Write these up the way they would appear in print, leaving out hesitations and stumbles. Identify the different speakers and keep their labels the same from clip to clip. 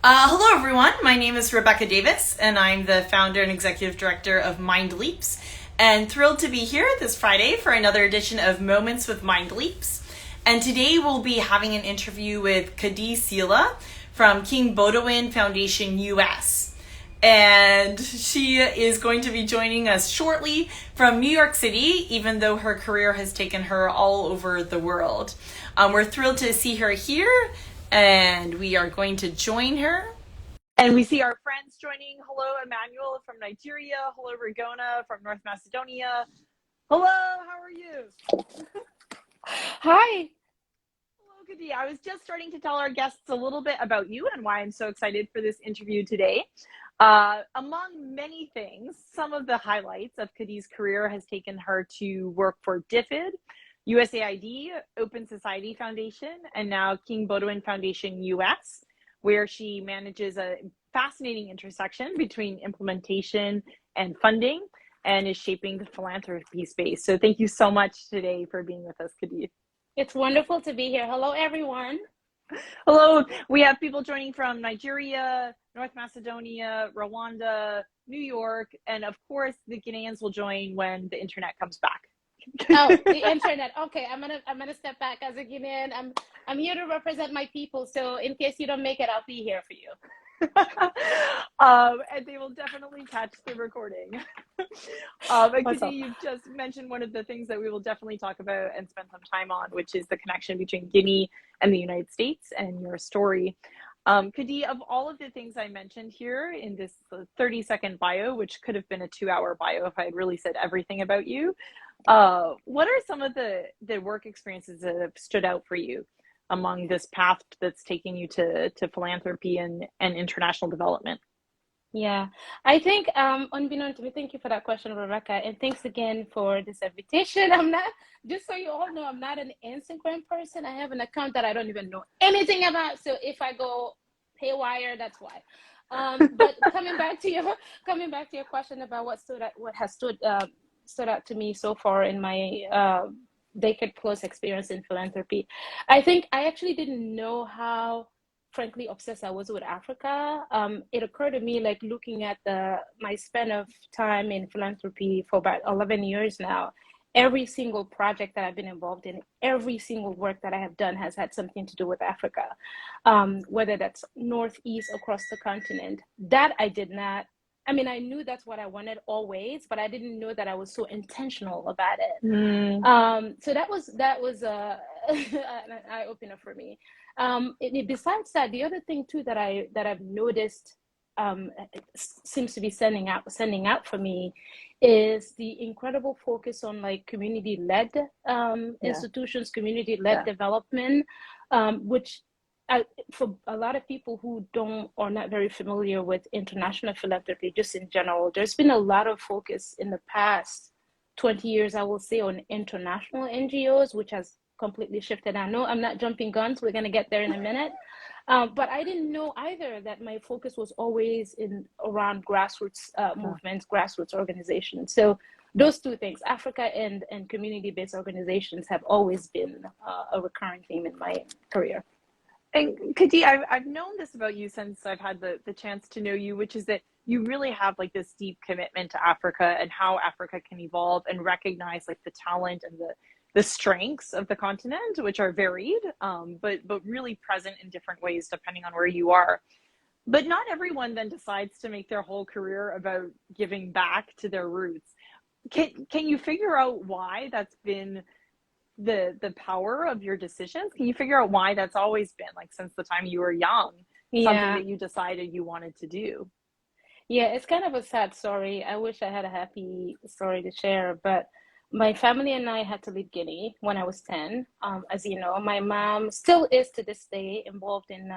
Speaker 1: Hello, everyone. My name is Rebecca Davis, and I'm the founder and executive director of MindLeaps. And thrilled to be here this Friday for another edition of Moments with MindLeaps. And today we'll be having an interview with Kady Sylla from King Baudouin Foundation US. And she is going to be joining us shortly from New York City, even though her career has taken her all over the world. We're thrilled to see her here, and we are going to join her. And we see our friends joining. Hello, Emmanuel from Nigeria. Hello, Rigona from North Macedonia. Hello, how are you?
Speaker 2: Hi.
Speaker 1: Hello, Kady. I was just starting to tell our guests a little bit about you and why I'm so excited for this interview today. Among many things, some of the highlights of Kady's career has taken her to work for DFID, USAID, Open Society Foundation, and now King Baudouin Foundation US, where she manages a fascinating intersection between implementation and funding and is shaping the philanthropy space. So thank you so much today for being with us, Kady.
Speaker 2: It's wonderful to be here. Hello, everyone.
Speaker 1: Hello. We have people joining from Nigeria, North Macedonia, Rwanda, New York, and of course the Guineans will join when the internet comes back.
Speaker 2: Oh, the internet. Okay, I'm gonna step back as a Guinean. I'm here to represent my people. So in case you don't make it, I'll be here for you.
Speaker 1: And they will definitely catch the recording. And Kady, you've just mentioned one of the things that we will definitely talk about and spend some time on, which is the connection between Guinea and the United States and your story. Kady, of all of the things I mentioned here in this 30-second bio, which could have been a 2-hour bio if I had really said everything about you, what are some of the work experiences that have stood out for you among this path that's taking you to philanthropy and international development?
Speaker 2: Yeah, I think unbeknown to me, thank you for that question, Rebecca, and thanks again for this invitation. I'm not, just so you all know, I'm not an Instagram person. I have an account that I don't even know anything about. So if I go haywire, that's why. But coming back to your question about what has stood out to me so far in my decade plus experience in philanthropy, I think I actually didn't know how frankly obsessed I was with Africa. It occurred to me, like looking at my span of time in philanthropy for about 11 years now, every single project that I've been involved in, every single work that I have done has had something to do with Africa, whether that's northeast across the continent. That I did not, I mean, I knew that's what I wanted always, but I didn't know that I was so intentional about it. So that was an eye opener for me. Besides that, the other thing too that I've noticed seems to be sending out for me is the incredible focus on like community-led institutions, community-led development, which for a lot of people who are not very familiar with international philanthropy, just in general, there's been a lot of focus in the past 20 years, I will say, on international NGOs, which has completely shifted. I know I'm not jumping guns. We're going to get there in a minute. But I didn't know either that my focus was always around grassroots movements, grassroots organizations. So those two things, Africa and community-based organizations, have always been a recurring theme in my career.
Speaker 1: And Kady, I've known this about you since I've had the chance to know you, which is that you really have like this deep commitment to Africa and how Africa can evolve, and recognize like the talent and the strengths of the continent, which are varied, but really present in different ways depending on where you are. But not everyone then decides to make their whole career about giving back to their roots. Can you figure out why that's been the power of your decisions? Can you figure out why that's always been, like, since the time you were young, something that you decided you wanted to do?
Speaker 2: Yeah, it's kind of a sad story. I wish I had a happy story to share, but my family and I had to leave Guinea when I was 10. As you know, my mom still is to this day involved in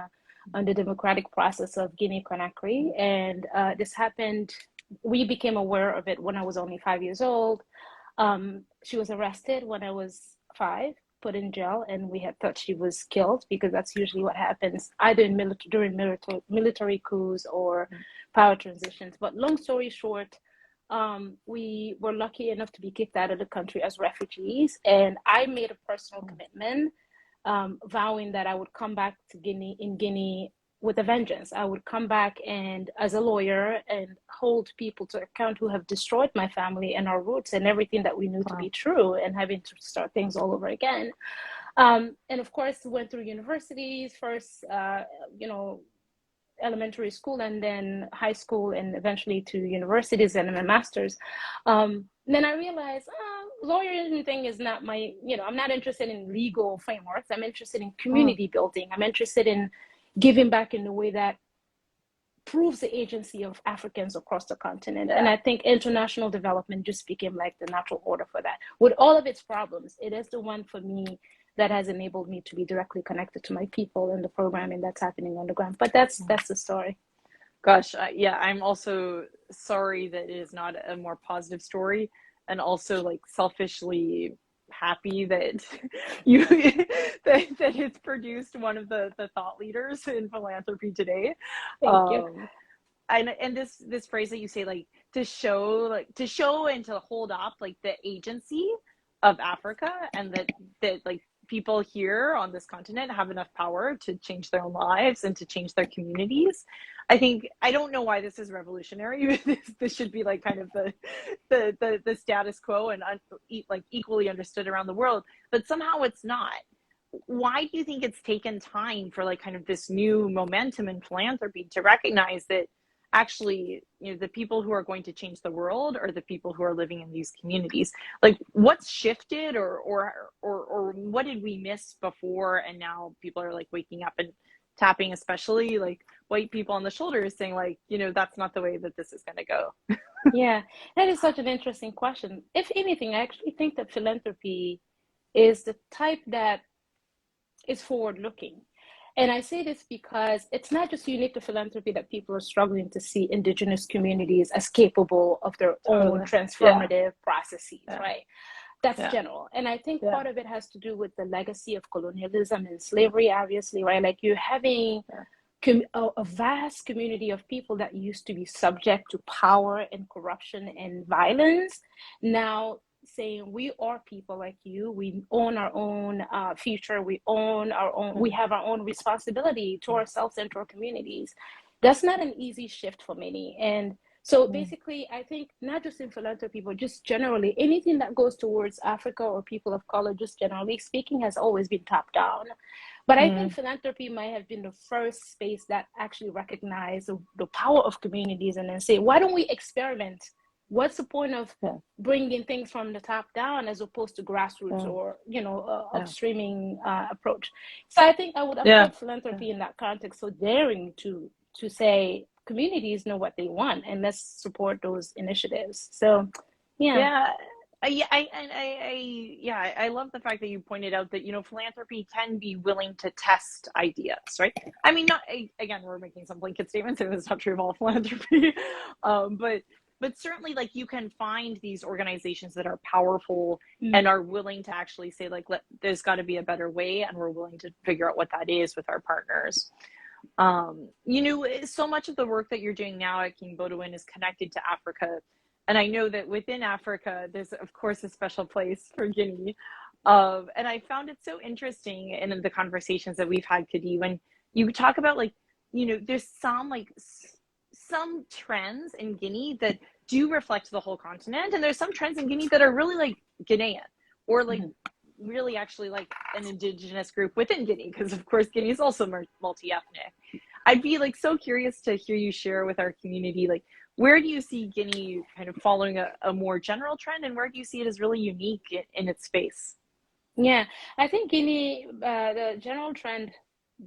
Speaker 2: the democratic process of Guinea-Conakry. And this happened, we became aware of it when I was only 5 years old. She was arrested when I was 5, put in jail, and we had thought she was killed, because that's usually what happens either during military coups or power transitions. But long story short, we were lucky enough to be kicked out of the country as refugees, and I made a personal commitment, vowing that I would come back to Guinea with a vengeance. I would come back and as a lawyer and hold people to account who have destroyed my family and our roots and everything that we knew to be true, and having to start things all over again. And of course, went through universities first, elementary school and then high school and eventually to universities and a master's. Then I realized, lawyering thing is not my, I'm not interested in legal frameworks. I'm interested in community building. I'm interested in giving back in a way that proves the agency of Africans across the continent. And I think international development just became like the natural order for that. With all of its problems, it is the one for me that has enabled me to be directly connected to my people and the programming that's happening on the ground. But that's the story.
Speaker 1: Gosh, yeah, I'm also sorry that it is not a more positive story, and also like selfishly happy that you that it's produced one of the thought leaders in philanthropy today.
Speaker 2: Thank you.
Speaker 1: And this phrase that you say, like to show and to hold up like the agency of Africa, and that like people here on this continent have enough power to change their own lives and to change their communities. I don't know why this is revolutionary. This should be like kind of the status quo and like equally understood around the world, but somehow it's not. Why do you think it's taken time for like kind of this new momentum in philanthropy to recognize that actually, the people who are going to change the world are the people who are living in these communities? Like, what's shifted, or what did we miss before, and now people are like waking up and tapping, especially like white people on the shoulders, saying like, that's not the way that this is going to go?
Speaker 2: Yeah, that is such an interesting question. If anything, I actually think that philanthropy is the type that is forward looking. And I say this because it's not just unique to philanthropy that people are struggling to see indigenous communities as capable of their own transformative processes, right? That's general. And I think part of it has to do with the legacy of colonialism and slavery, obviously, right? Like you're having a vast community of people that used to be subject to power and corruption and violence, now saying we are people like you, we own our own future, we own our own, we have our own responsibility to ourselves and to our communities. That's not an easy shift for many. And so basically, I think not just in philanthropy, but just generally, anything that goes towards Africa or people of color, just generally speaking, has always been top down. But I think philanthropy might have been the first space that actually recognized the power of communities and then say, why don't we experiment? What's the point of bringing things from the top down as opposed to grassroots or, upstreaming approach? So I think I would approach philanthropy in that context. So daring to say communities know what they want and let's support those initiatives. So,
Speaker 1: I love the fact that you pointed out that, philanthropy can be willing to test ideas, right? I mean, not, again, we're making some blanket statements and it's not true of all philanthropy, but certainly like you can find these organizations that are powerful and are willing to actually say like, there's got to be a better way, and we're willing to figure out what that is with our partners. So much of the work that you're doing now at King Baudouin is connected to Africa. And I know that within Africa, there's of course a special place for Guinea. And I found it so interesting in the conversations that we've had, Kady, when you talk about like, there's some trends in Guinea that do reflect the whole continent. And there's some trends in Guinea that are really like Guinean, or like really actually like an indigenous group within Guinea, because of course Guinea is also multi-ethnic. I'd be like so curious to hear you share with our community, like, where do you see Guinea kind of following a more general trend, and where do you see it as really unique in its space?
Speaker 2: Yeah, I think Guinea, the general trend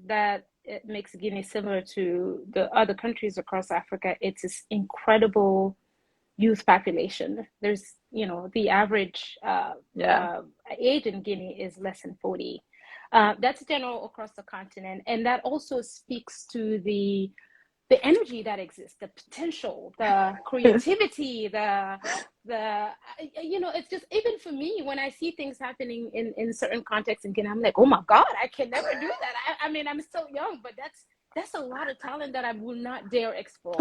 Speaker 2: that it makes Guinea similar to the other countries across Africa, it's this incredible youth population. There's, the average age in Guinea is less than 40. That's general across the continent. And that also speaks to the energy that exists, the potential, the creativity, it's just, even for me, when I see things happening in certain contexts in Guinea, I'm like, oh my God, I can never do that. I mean, I'm still young, but that's a lot of talent that I will not dare explore.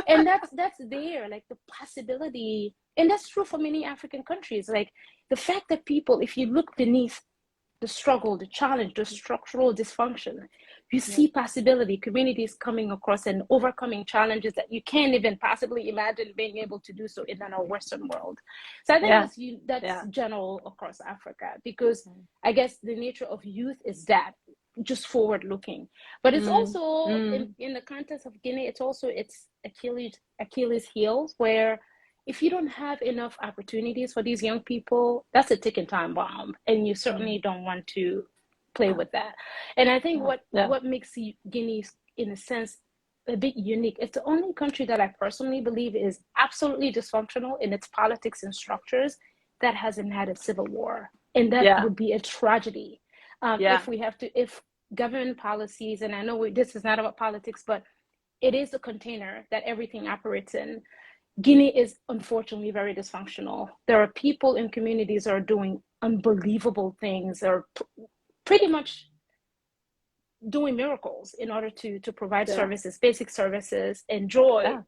Speaker 2: And that's there, like the possibility. And that's true for many African countries. Like the fact that people, if you look beneath the struggle, the challenge, the structural dysfunction. You see possibility, communities coming across and overcoming challenges that you can't even possibly imagine being able to do so in our Western world. So I think that's general across Africa, because I guess the nature of youth is that, just forward looking. But it's also in the context of Guinea, it's Achilles heels, where if you don't have enough opportunities for these young people, that's a ticking time bomb, and you certainly don't want to play with that. And I think what makes Guinea, in a sense, a bit unique, it's the only country that I personally believe is absolutely dysfunctional in its politics and structures that hasn't had a civil war, and that would be a tragedy. If government policies, and I know this is not about politics, but it is a container that everything operates in. Guinea is unfortunately very dysfunctional. There are people in communities that are doing unbelievable things, or pretty much doing miracles in order to provide services, basic services, and joy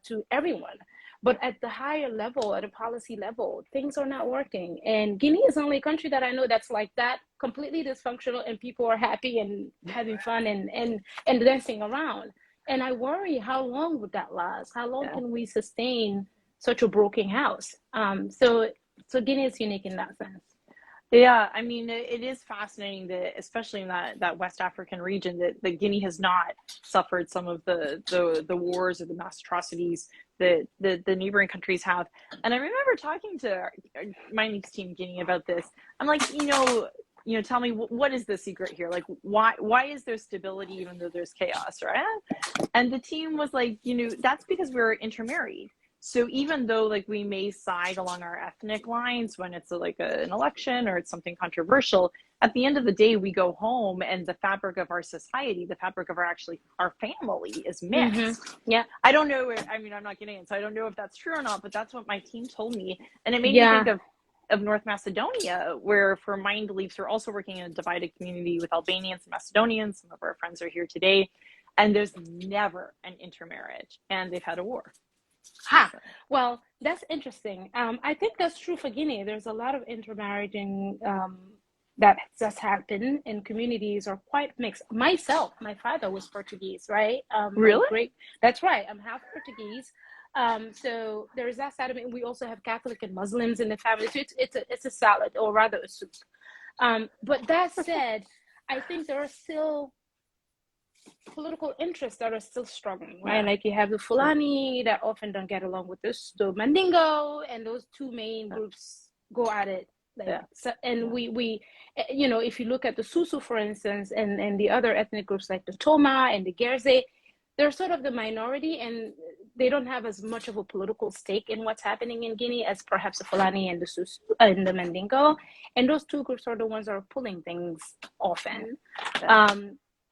Speaker 2: to everyone. But at the higher level, at a policy level, things are not working. And Guinea is the only country that I know that's like that, completely dysfunctional, and people are happy and having fun and dancing around. And I worry, how long would that last? How long can we sustain such a broken house? So Guinea is unique in that sense.
Speaker 1: Yeah, I mean, it is fascinating that, especially in that West African region, that Guinea has not suffered some of the wars or the mass atrocities that the neighboring countries have. And I remember talking to MindLeaps team Guinea about this. I'm like, tell me, what is the secret here? Like, why is there stability even though there's chaos, right? And the team was like, that's because we're intermarried. So even though like we may side along our ethnic lines when it's an election or it's something controversial, at the end of the day, we go home and the fabric of our society, the fabric of our family is mixed.
Speaker 2: Yeah.
Speaker 1: I don't know. I mean, I'm not Guinean, so I don't know if that's true or not, but that's what my team told me. And it made me think of North Macedonia, where for MindLeaps, we're also working in a divided community with Albanians and Macedonians. Some of our friends are here today. And there's never an intermarriage, and they've had a war.
Speaker 2: Well, that's interesting. I think that's true for Guinea. There's a lot of intermarrying that just happened, and communities are quite mixed. Myself, my father was Portuguese, right?
Speaker 1: Really?
Speaker 2: That's right. I'm half Portuguese. So there's that side of it. We also have Catholic and Muslims in the family. So it's a salad, or rather a soup. But that said, I think there are still political interests that are still struggling, right? Like you have the Fulani that often don't get along with the Mandingo, and those two main groups go at it. We if you look at the Susu, for instance, and the other ethnic groups like the Toma and the Gerze, they're sort of the minority, and they don't have as much of a political stake in what's happening in Guinea as perhaps the Fulani and the Susu and the Mandingo. And those two groups are the ones that are pulling things often.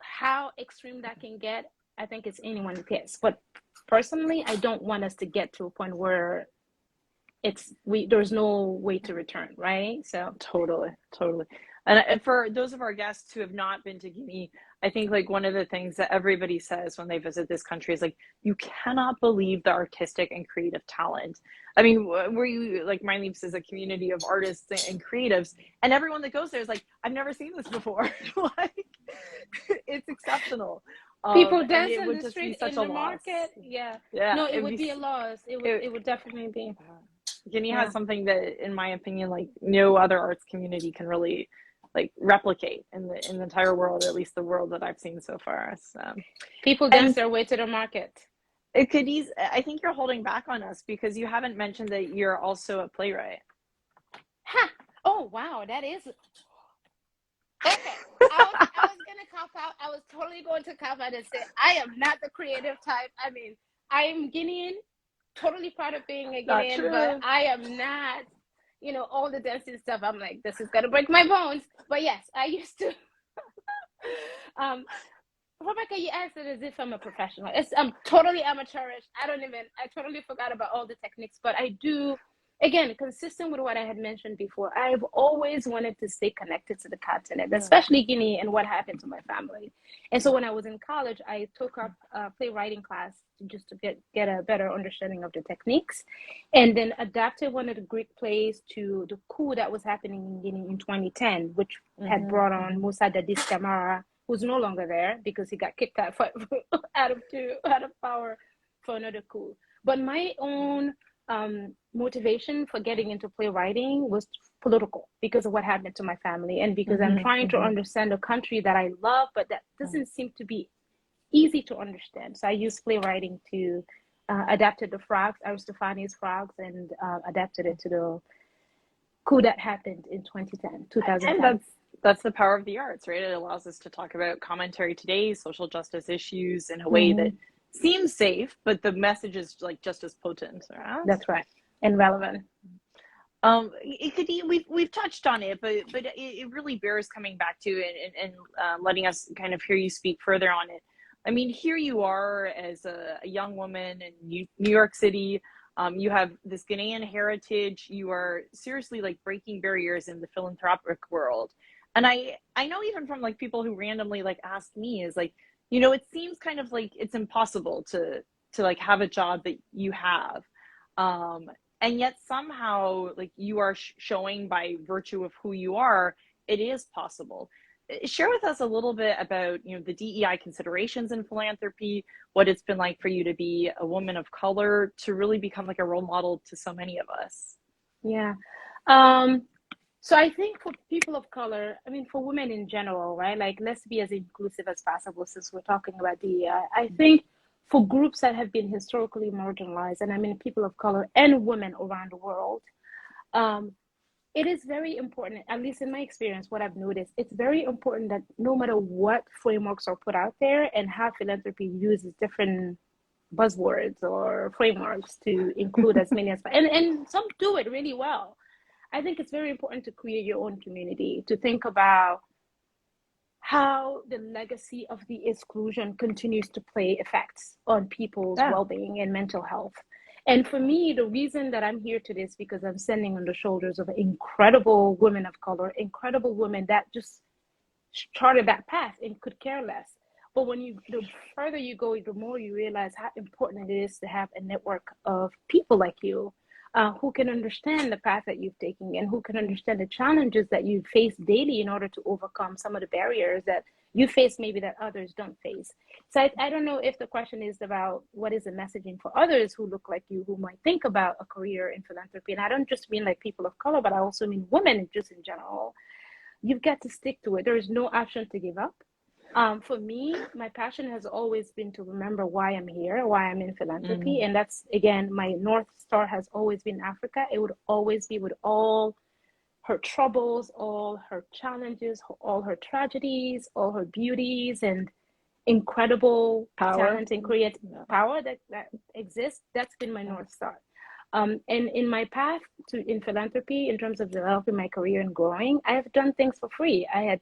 Speaker 2: How extreme that can get, I think it's anyone's guess. But personally, I don't want us to get to a point where there's no way to return, right? So
Speaker 1: totally. And for those of our guests who have not been to Guinea, I think like one of the things that everybody says when they visit this country is like, you cannot believe the artistic and creative talent. I mean, where you like MindLeaps is a community of artists and creatives, and everyone that goes there is like, I've never seen this before. Like, it's exceptional.
Speaker 2: People dance in the street, in the market. No, it would be a loss. It would definitely be.
Speaker 1: Guinea has something that, in my opinion, like no other arts community can really like replicate in the entire world, or at least the world that I've seen so far. So
Speaker 2: people dance their way to the market.
Speaker 1: Kady, I think you're holding back on us because you haven't mentioned that you're also a playwright.
Speaker 2: Oh wow, that is okay. I was gonna cop out. I was totally going to cop out and say I am not the creative type. I mean, I am Guinean, totally proud of being a Guinean, but I am not, all the dancing stuff. I'm like, this is gonna break my bones. But yes, I used to. Rebecca, you asked it as if I'm a professional. I'm totally amateurish. I totally forgot about all the techniques, but I do again, consistent with what I had mentioned before, I've always wanted to stay connected to the continent,
Speaker 1: Yeah.
Speaker 2: especially Guinea and what happened to my family. And so when I was in college, I took up a playwriting class just to get a better understanding of the techniques, and then adapted one of the Greek plays to the coup that was happening in Guinea in 2010, which had brought on Moussa Dadis Camara, who's no longer there because he got kicked out, out of power for another coup. But my own motivation for getting into playwriting was political because of what happened to my family, and because I'm trying to understand a country that I love, but that doesn't seem to be easy to understand. So I use playwriting to adapted the frogs, Aristophanes frogs, and adapted it to the coup that happened in 2010.
Speaker 1: And that's the power of the arts, right? It allows us to talk about commentary today, social justice issues in a way that seems safe, but the message is like just as potent. Right?
Speaker 2: That's right, and relevant.
Speaker 1: We've touched on it, but it really bears coming back to and letting us kind of hear you speak further on it. I mean, here you are as a young woman in New York City. You have this Guinean heritage. You are seriously like breaking barriers in the philanthropic world. And I know even from like people who randomly like ask me is like, you know, it seems kind of like it's impossible to like have a job that you have. And yet somehow like you are showing by virtue of who you are, it is possible. Share with us a little bit about, you know, the DEI considerations in philanthropy, what it's been like for you to be a woman of color, to really become like a role model to so many of us.
Speaker 2: Yeah. So I think for people of color, I mean, for women in general, right? Like, let's be as inclusive as possible since we're talking about DEI. I think for groups that have been historically marginalized, and I mean people of color and women around the world, it is very important, at least in my experience, what I've noticed, it's very important that no matter what frameworks are put out there and how philanthropy uses different buzzwords or frameworks to include as many as, and some do it really well. I think it's very important to create your own community, to think about how the legacy of the exclusion continues to play effects on people's well-being and mental health. And for me, the reason that I'm here today is because I'm standing on the shoulders of incredible women of color, incredible women that just charted that path and could care less. But the further you go, the more you realize how important it is to have a network of people like you who can understand the path that you've taken and who can understand the challenges that you face daily in order to overcome some of the barriers that you face maybe that others don't face. So I don't know if the question is about what is the messaging for others who look like you, who might think about a career in philanthropy. And I don't just mean like people of color, but I also mean women just in general. You've got to stick to it. There is no option to give up. For me, my passion has always been to remember why I'm here, why I'm in philanthropy. And that's, again, my North Star has always been Africa. It would always be with all her troubles, all her challenges, all her tragedies, all her beauties and incredible talent and creative power that exists. That's been my North Star. And in my path in philanthropy, in terms of developing my career and growing, I have done things for free. I had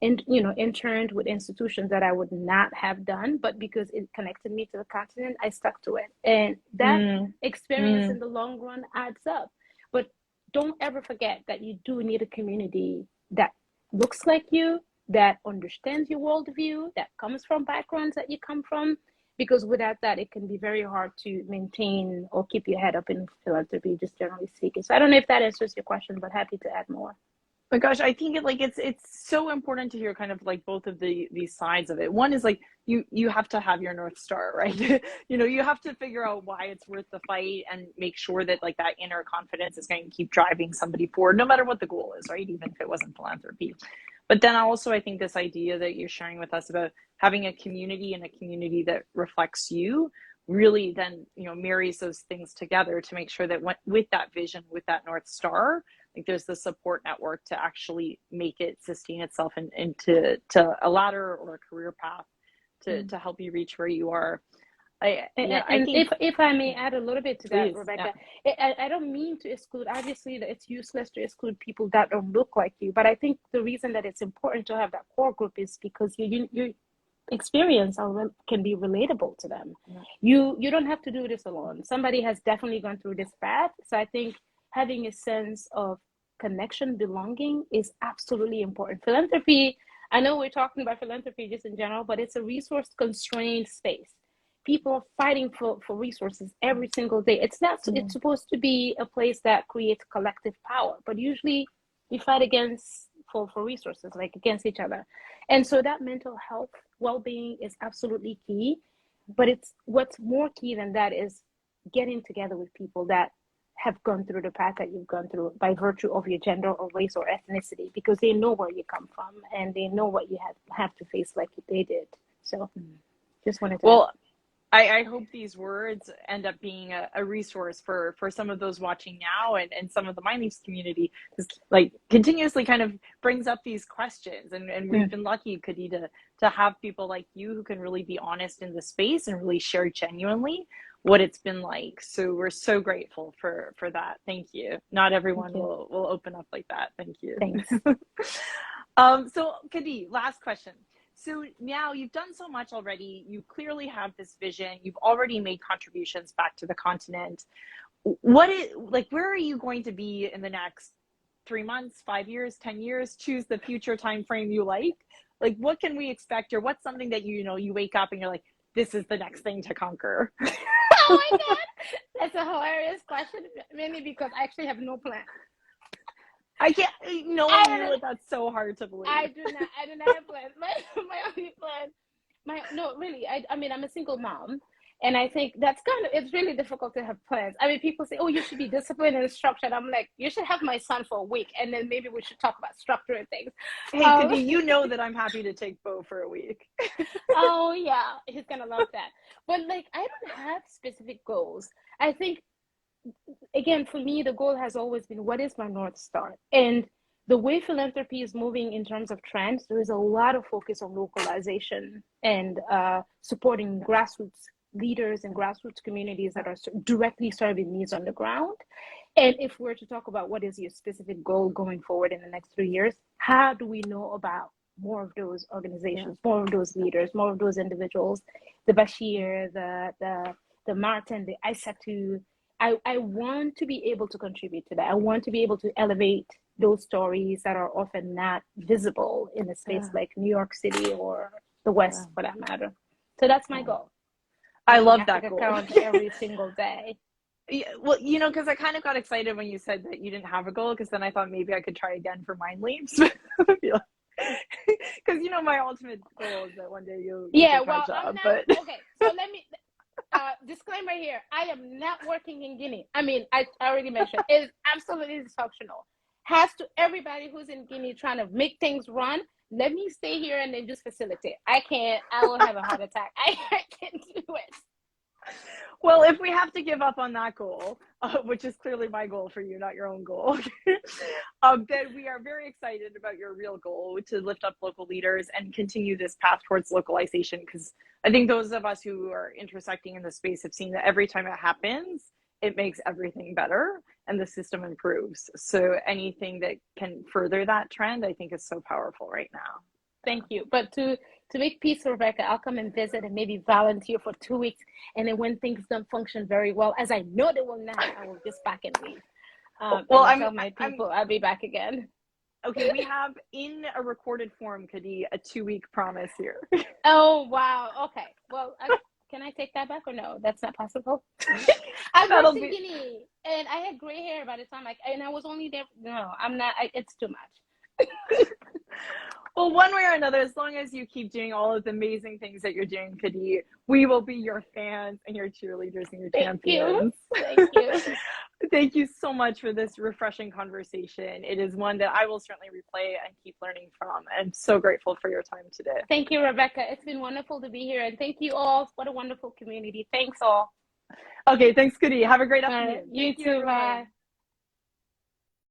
Speaker 2: interned with institutions that I would not have done, but because it connected me to the continent, I stuck to it. And that experience in the long run adds up. But don't ever forget that you do need a community that looks like you, that understands your worldview, that comes from backgrounds that you come from, because without that, it can be very hard to maintain or keep your head up in philanthropy, just generally speaking. So I don't know if that answers your question, but happy to add more.
Speaker 1: My gosh, I think it's so important to hear kind of like both of these sides of it. One is like you have to have your North Star, right? You know, you have to figure out why it's worth the fight and make sure that like that inner confidence is going to keep driving somebody forward, no matter what the goal is, right? Even if it wasn't philanthropy. But then also, I think this idea that you're sharing with us about having a community and a community that reflects you really then, you know, marries those things together to make sure that with that vision, with that North Star, like there's the support network to actually make it sustain itself into a ladder or a career path to help you reach where you are. I think
Speaker 2: if I may add a little bit to that,
Speaker 1: please,
Speaker 2: Rebecca, I don't mean to exclude, obviously that it's useless to exclude people that don't look like you, but I think the reason that it's important to have that core group is because your experience can be relatable to them. You don't have to do this alone. Somebody has definitely gone through this path. So I think having a sense of connection, belonging is absolutely important. Philanthropy, I know we're talking about philanthropy just in general, but it's a resource constrained space. People are fighting for resources every single day. It's not, it's supposed to be a place that creates collective power, but usually we fight against for resources, like against each other. And so that mental health, well-being is absolutely key. But it's what's more key than that is getting together with people that have gone through the path that you've gone through by virtue of your gender or race or ethnicity, because they know where you come from and they know what you have to face like they did. So just wanted to.
Speaker 1: Well, I hope these words end up being a resource for some of those watching now and some of the MindLeaps community, like continuously kind of brings up these questions. And we've been lucky, Kady, to have people like you who can really be honest in the space and really share genuinely what it's been like. So we're so grateful for that. Thank you. Not everyone will open up like that. Thank you.
Speaker 2: Thanks.
Speaker 1: So Kady, last question. So now you've done so much already. You clearly have this vision. You've already made contributions back to the continent. Where are you going to be in the next 3 months, 5 years, 10 years? Choose the future time frame you like. Like, what can we expect, or what's something that you wake up and you're like, this is the next thing to conquer?
Speaker 2: Oh my God, that's a hilarious question. Mainly because I actually have no plan.
Speaker 1: I can't. Knowing you, that's so hard to believe.
Speaker 2: I do not have plans. My only plan. No, really. I mean, I'm a single mom, and I think that's it's really difficult to have plans. I mean, people say, "Oh, you should be disciplined and structured." I'm like, you should have my son for a week, and then maybe we should talk about structure and things.
Speaker 1: Hey, Kady, you know that I'm happy to take Bo for a week.
Speaker 2: Oh yeah, he's gonna love that. But like, I don't have specific goals. I think, again, for me, the goal has always been, what is my North Star? And the way philanthropy is moving in terms of trends, there is a lot of focus on localization and supporting grassroots leaders and grassroots communities that are directly serving needs on the ground. And if we're to talk about what is your specific goal going forward in the next 3 years, how do we know about more of those organizations, more of those leaders, more of those individuals, the Bashir, the Martin, the Aissatou? I want to be able to contribute to that. I want to be able to elevate those stories that are often not visible in a space like New York City or the West, for that matter. So that's my goal.
Speaker 1: I love that goal.
Speaker 2: Every single day.
Speaker 1: Yeah, well, because I kind of got excited when you said that you didn't have a goal, because then I thought maybe I could try again for MindLeaps. Because my ultimate goal is that one day you'll catch up. But
Speaker 2: okay, so let me disclaimer here. I am not working in Guinea. I mean, I already mentioned, it's absolutely dysfunctional. Has to everybody who's in Guinea trying to make things run, let me stay here and then just facilitate. I will have a heart attack. I can't do it.
Speaker 1: Well, if we have to give up on that goal, which is clearly my goal for you, not your own goal, then we are very excited about your real goal to lift up local leaders and continue this path towards localization, because I think those of us who are intersecting in the space have seen that every time it happens, it makes everything better and the system improves. So anything that can further that trend, I think, is so powerful right now.
Speaker 2: Thank you. But to make peace, Rebecca, I'll come and visit and maybe volunteer for 2 weeks. And then when things don't function very well, as I know they will not, I will just back and leave. Well, tell my people I'll be back again.
Speaker 1: Okay, we have in a recorded form, Kady, a 2-week promise here.
Speaker 2: Oh, wow. Okay. Well, can I take that back or no? That's not possible. I was in Guinea and I had gray hair by the time and I was only there. No, I'm not. It's too much.
Speaker 1: Well, one way or another, as long as you keep doing all of the amazing things that you're doing, Kady, we will be your fans and your cheerleaders and your champions.
Speaker 2: Thank you.
Speaker 1: Thank you so much for this refreshing conversation. It is one that I will certainly replay and keep learning from. I'm so grateful for your time today.
Speaker 2: Thank you, Rebecca. It's been wonderful to be here. And thank you all. What a wonderful community. Thanks all.
Speaker 1: Okay, thanks, Kady. Have a great afternoon.
Speaker 2: You too. Bye.